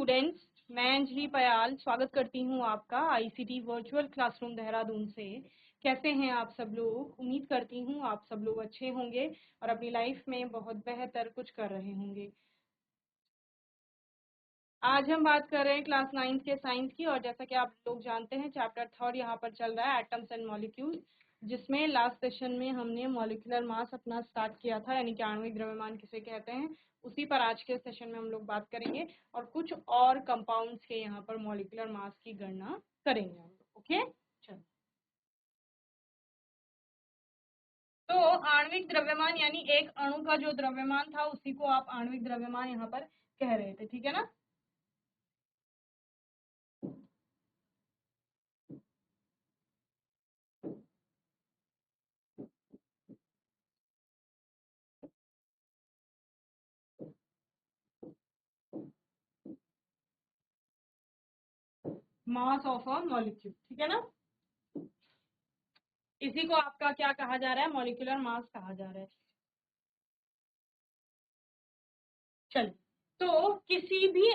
Students, मैं अंजलि पयाल स्वागत करती हूँ आपका आईसीटी वर्चुअल क्लासरूम देहरादून से। कैसे हैं आप सब लोग? उम्मीद करती हूँ आप सब लोग अच्छे होंगे और अपनी लाइफ में बहुत बेहतर कुछ कर रहे होंगे। आज हम बात कर रहे हैं क्लास 9 के साइंस की, और जैसा कि आप लोग जानते हैं चैप्टर 3 यहाँ पर चल रहा है एटम्स एंड मॉलिक्यूल्स, जिसमें लास्ट सेशन में हमने मॉलिक्यूलर मास अपना स्टार्ट किया था, यानी कि आणविक द्रव्यमान किसे कहते हैं। उसी पर आज के सेशन में हम लोग बात करेंगे और कुछ और कंपाउंड्स के यहाँ पर मॉलिक्यूलर मास की गणना करेंगे हम लोग। ओके, चलो। तो आणविक द्रव्यमान यानी एक अणु का जो द्रव्यमान था उसी को आप आणविक द्रव्यमान यहाँ पर कह रहे थे, ठीक है ना। मास ऑफ अ मॉलिक्यूल, ठीक है ना। इसी को आपका क्या कहा जा रहा है? मॉलिक्यूलर मास कहा जा रहा है। चलिए, तो किसी भी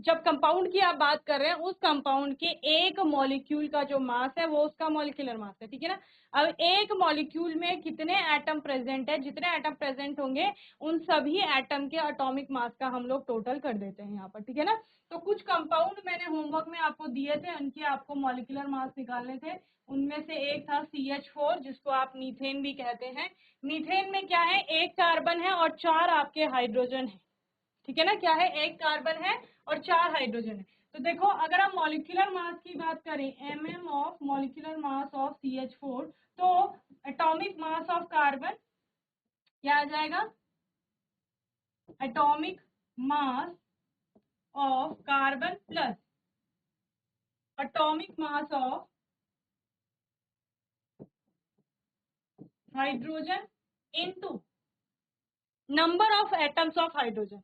जब कंपाउंड की आप बात कर रहे हैं, उस कंपाउंड के एक मॉलिक्यूल का जो मास है वो उसका मॉलिक्यूलर मास है, ठीक है ना। अब एक मॉलिक्यूल में कितने एटम प्रेजेंट है, जितने एटम प्रेजेंट होंगे उन सभी एटम के एटॉमिक मास का हम लोग टोटल कर देते हैं यहाँ पर, ठीक है ना। तो कुछ कंपाउंड मैंने होमवर्क में आपको दिए थे, उनके आपको मॉलिक्यूलर मास निकालने थे। उनमें से एक था CH4, जिसको आप मीथेन भी कहते हैं। मीथेन में क्या है? एक कार्बन है और 4 आपके हाइड्रोजन है, ठीक है ना। क्या है? एक कार्बन है और 4 हाइड्रोजन है। तो देखो, अगर हम मॉलिक्यूलर मास की बात करें, mm of molecular mass of CH4, तो एटॉमिक मास ऑफ कार्बन क्या आ जाएगा? Atomic mass of carbon plus atomic mass of hydrogen into number of atoms of hydrogen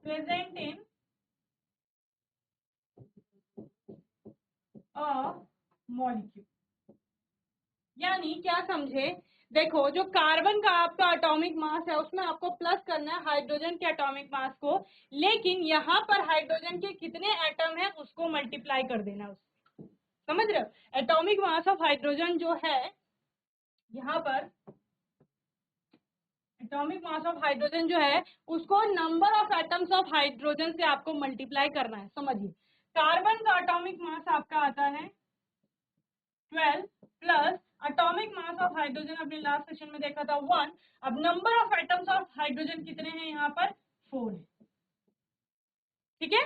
present in a molecule. यानी क्या समझे? देखो, जो कार्बन का आपका एटॉमिक मास है उसमें आपको प्लस करना है हाइड्रोजन के एटॉमिक मास को, लेकिन यहाँ पर हाइड्रोजन के कितने एटम है उसको मल्टीप्लाई कर देना उससे। समझ रहे हो? एटॉमिक मास ऑफ हाइड्रोजन जो है यहाँ पर, एटॉमिक मास ऑफ हाइड्रोजन जो है उसको number of atoms of hydrogen से आपको मल्टीप्लाई करना है। समझिए, कार्बन का एटॉमिक मास आपका आता है 12 plus atomic mass of hydrogen अपने लास्ट सेशन में देखा था 1। अब number of atoms of hydrogen कितने हैं यहाँ पर? 4 है, ठीक है।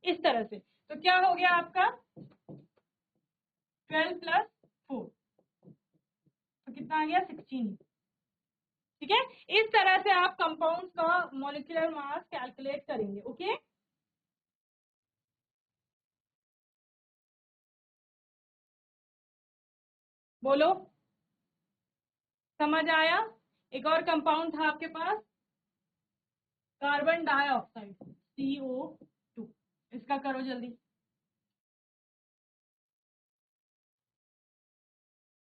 इस तरह से तो क्या हो गया आपका 12 प्लस 4, तो कितना आ गया? 16, ठीक है। इस तरह से आप कंपाउंड्स का मॉलिक्यूलर मास कैलकुलेट करेंगे। ओके, बोलो, समझ आया? एक और कंपाउंड था आपके पास, कार्बन डाइऑक्साइड CO2। इसका करो जल्दी।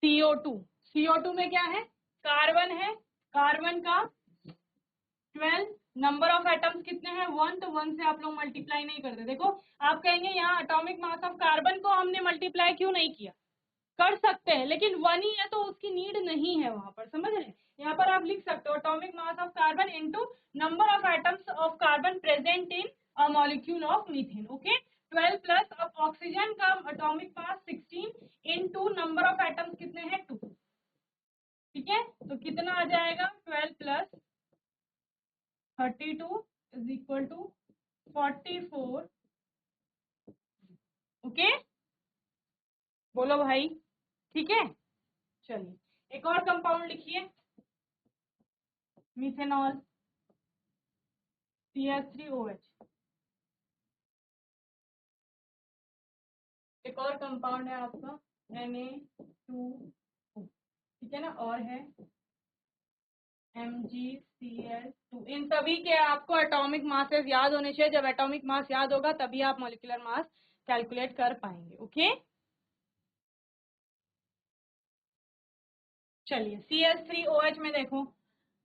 CO2 में क्या है? कार्बन है, कार्बन का 12, नंबर ऑफ एटम्स कितने हैं? 1, तो 1 से आप लोग मल्टीप्लाई नहीं करते। देखो, आप कहेंगे यहाँ एटॉमिक मास ऑफ कार्बन को हमने मल्टीप्लाई क्यों नहीं किया? कर सकते हैं, लेकिन 1 ही है तो उसकी नीड नहीं है वहां पर, समझ रहे हैं। यहाँ पर आप लिख सकते हो atomic mass of carbon into number of atoms of carbon present in a molecule of methane. Okay, 12 plus oxygen का atomic mass 16 into number of atoms कितने हैं? 2, ठीक है। तो कितना आ जाएगा? 12 plus 32 is equal to 44। Okay, बोलो भाई, ठीक है। चलिए, एक और कंपाउंड लिखिए, मिथेनॉल CH3OH। एक और कंपाउंड है आपका Na2O, ठीक है ना, और है MgCl2। इन सभी के आपको एटॉमिक मासेस याद होने चाहिए। जब एटॉमिक मास याद होगा तभी आप मॉलिक्यूलर मास कैलकुलेट कर पाएंगे। ओके, चलिए CH3OH में देखो,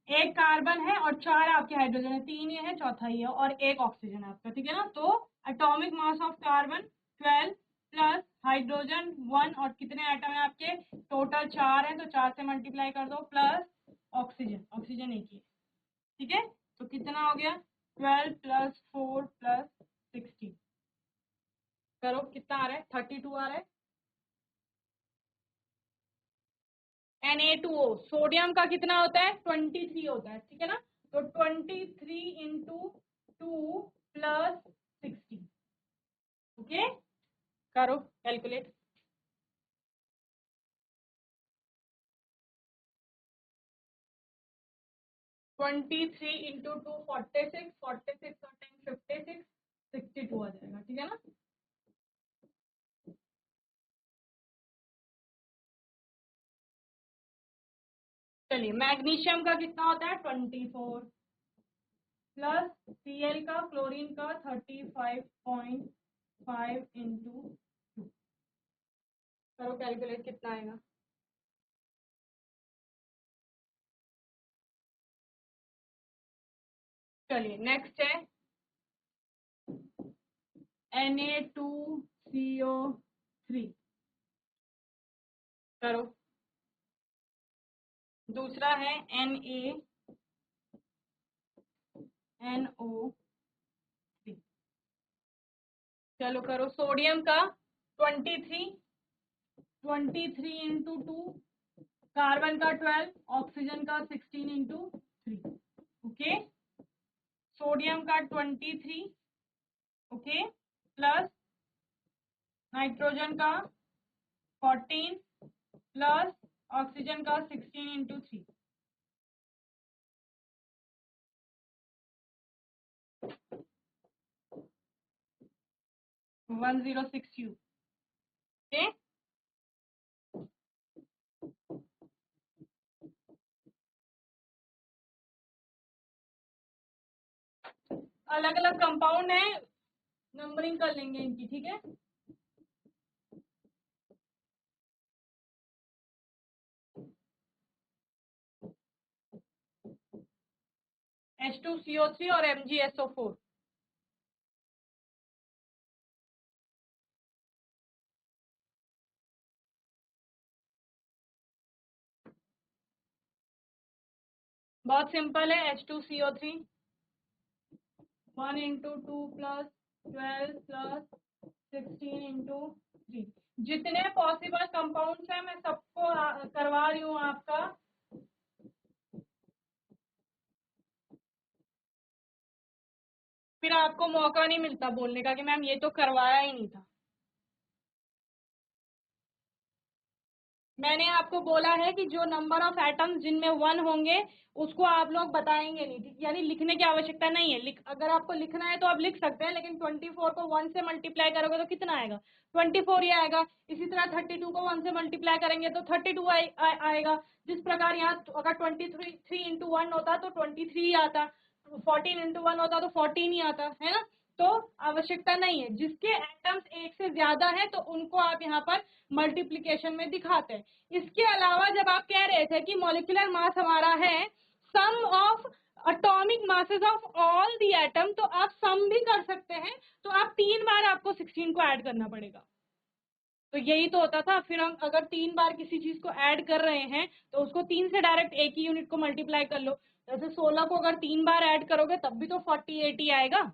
एक कार्बन है और 4 आपके हाइड्रोजन है, 3 ये है, चौथा ये है और एक ऑक्सीजन है आपका, ठीक है ना। तो atomic mass of carbon 12 plus hydrogen 1 और कितने एटम है आपके, टोटल 4 है, तो 4 से मल्टीप्लाई कर दो, प्लस ऑक्सीजन, ऑक्सीजन एक ही है, ठीक है। तो कितना हो गया, 12 प्लस 4 प्लस 16, करो कितना आ रहा है, 32 आ रहा है। Na2O सोडियम का कितना होता है, 23 होता है, ठीक है ना। तो 23 इंटू 2 प्लस 16, ओके, करो कैलकुलेट। 23 इंटू 2 46, 46 और 10 56, 62 आ जाएगा, ठीक है ना। चलिए मैग्नीशियम का कितना होता है, 24 प्लस Cl का, क्लोरीन का 35.5 इंटू 2, करो कैलकुलेट कितना आएगा। चलिए नेक्स्ट है Na2CO3, करो। दूसरा है NaNO3, चलो करो। सोडियम का 23, 23 इंटू 2, कार्बन का 12, ऑक्सीजन का 16 इंटू 3, ओके। सोडियम का 23, ओके, प्लस नाइट्रोजन का 14 प्लस ऑक्सीजन का 16 इंटू 3, 106U, ओके। अलग अलग कंपाउंड है, नंबरिंग कर लेंगे इनकी, ठीक है। H2CO3 और MgSO4, बहुत सिंपल है। H2CO3 1 into 2 plus 12 plus 16 into 3, जितने पॉसिबल कंपाउंड्स हैं मैं सबको करवा रही हूँ आपका। फिर आपको मौका नहीं मिलता बोलने का कि मैम ये तो करवाया ही नहीं था। मैंने आपको बोला है कि जो नंबर ऑफ एटम्स जिनमें 1 होंगे उसको आप लोग बताएंगे नहीं, ठीक, यानी लिखने की आवश्यकता नहीं है। अगर आपको लिखना है तो आप लिख सकते हैं, लेकिन 24 को 1 से मल्टीप्लाई करोगे तो कितना आएगा, 24 ही आएगा। इसी तरह 32 को 1 से मल्टीप्लाई करेंगे तो 32 आएगा। जिस प्रकार यहाँ अगर 23 इंटू 1 होता तो 23 ही आता, 14 इंटू 1 होता तो 14 ही आता, है ना। तो आवश्यकता नहीं है, जिसके एटम्स एक से ज्यादा है तो उनको आप यहाँ पर मल्टीप्लीकेशन में दिखाते हैं। इसके अलावा जब आप कह रहे थे कि मॉलिक्यूलर मास हमारा है sum of atomic masses of all the atom, तो आप सम भी कर सकते हैं। तो आप 3 बार आपको 16 को ऐड करना पड़ेगा। तो यही तो होता था। फिर हम अगर 3 बार किसी चीज को ऐड कर रहे हैं तो उसको 3 से डायरेक्ट एक ही यूनिट को मल्टीप्लाई कर लो। जैसे 16 को अगर 3 बार ऐड करोगे तब भी तो 48 ही आएगा,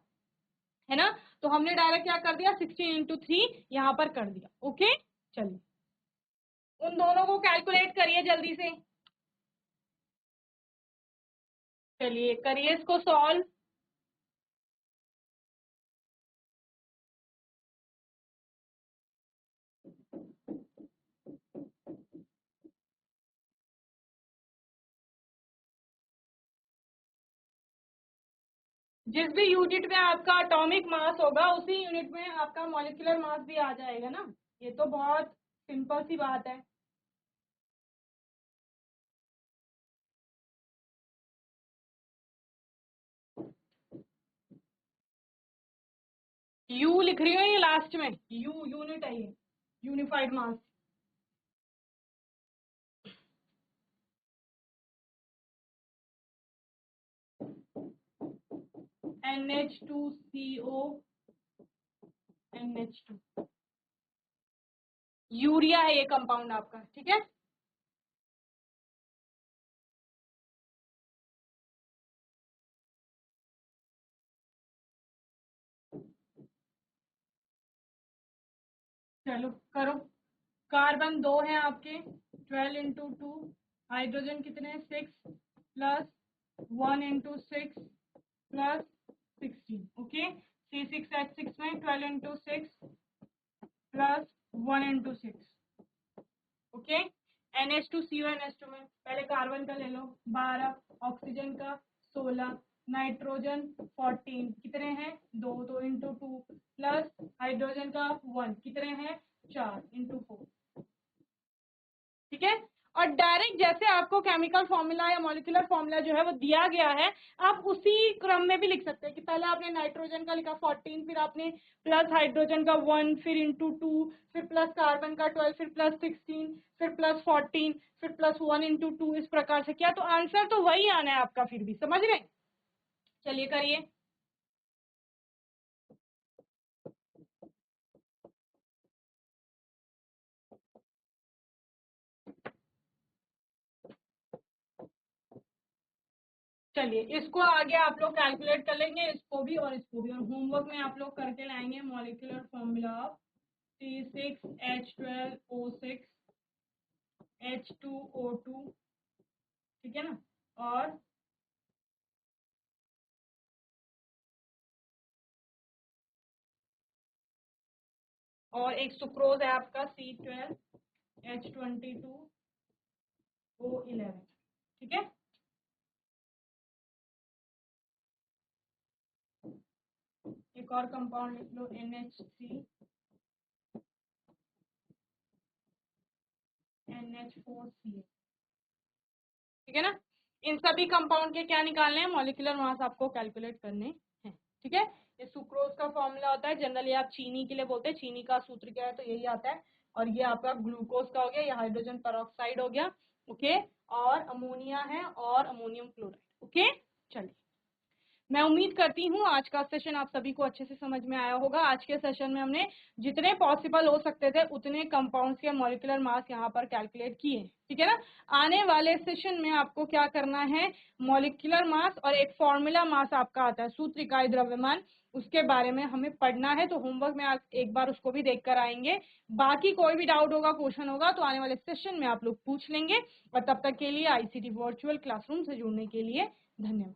है ना। तो हमने डायरेक्ट क्या कर दिया, 16 इंटू 3 यहाँ पर कर दिया, ओके। चलिए उन दोनों को कैलकुलेट करिए जल्दी से। चलिए करिए इसको सॉल्व। जिस भी यूनिट में आपका एटॉमिक मास होगा उसी यूनिट में आपका मॉलिक्यूलर मास भी आ जाएगा ना। ये तो बहुत सिंपल सी बात है। यू लिख रही हो ये लास्ट में, यू यूनिट है ये, यूनिफाइड मास। NH2CO NH2, यूरिया है ये कंपाउंड आपका, ठीक है। चलो करो। कार्बन 2 है आपके, 12 इंटू 2, हाइड्रोजन कितने 6 plus 1 into 6 plus 16, okay. C6H6 में 12 into 6 plus 1 into 6, okay. NH2CO NH2 में पहले कार्बन का ले लो 12, ऑक्सीजन का 16, नाइट्रोजन 14, कितने हैं 2, तो इंटू 2 प्लस हाइड्रोजन का 1, कितने हैं 4 इंटू 4, ठीक है। और डायरेक्ट जैसे आपको केमिकल फॉर्मूला या मॉलिक्यूलर फॉर्मूला जो है वो दिया गया है, आप उसी क्रम में भी लिख सकते हैं कि पहले आपने नाइट्रोजन का लिखा 14, फिर आपने प्लस हाइड्रोजन का 1, फिर इंटू 2, फिर प्लस कार्बन का 12, फिर प्लस 16, फिर प्लस 14, फिर प्लस 1 इंटू 2, इस प्रकार से किया तो आंसर तो वही आना है आपका, फिर भी समझ रहे। चलिए करिए। चलिए इसको आगे आप लोग कैलकुलेट कर लेंगे, इसको भी और इसको भी, और होमवर्क में आप लोग करके लाएंगे molecular formula of C6H12O6 H2O2, ठीक है ना। और एक सुक्रोज है आपका C12H22O11, ठीक है। एक और कंपाउंड लिख लो NH3NH4CH, ठीक है ना। इन सभी कंपाउंड के क्या निकालने हैं, मॉलिक्यूलर मास आपको कैलकुलेट करने हैं, ठीक है। ये सुक्रोज का फॉर्मूला होता है, जनरली आप चीनी के लिए बोलते हैं, चीनी का सूत्र क्या है तो यही आता है। और ये आपका ग्लूकोज का हो गया, ये हाइड्रोजन पेरोक्साइड हो गया, ओके। और अमोनिया है और अमोनियम क्लोराइड, ओके। चलिए मैं उम्मीद करती हूँ आज का सेशन आप सभी को अच्छे से समझ में आया होगा। आज के सेशन में हमने जितने पॉसिबल हो सकते थे उतने कंपाउंड्स के मॉलिक्यूलर मास यहाँ पर कैलकुलेट किए, ठीक है ना। आने वाले सेशन में आपको क्या करना है, मॉलिक्यूलर मास और एक फॉर्मूला मास आपका आता है सूत्र इकाई द्रव्यमान, उसके बारे में हमें पढ़ना है। तो होमवर्क में आप एक बार उसको भी देख कर आएंगे। बाकी कोई भी डाउट होगा, क्वेश्चन होगा तो आने वाले सेशन में आप लोग पूछ लेंगे। और तब तक के लिए ICT वर्चुअल क्लासरूम से जुड़ने के लिए धन्यवाद।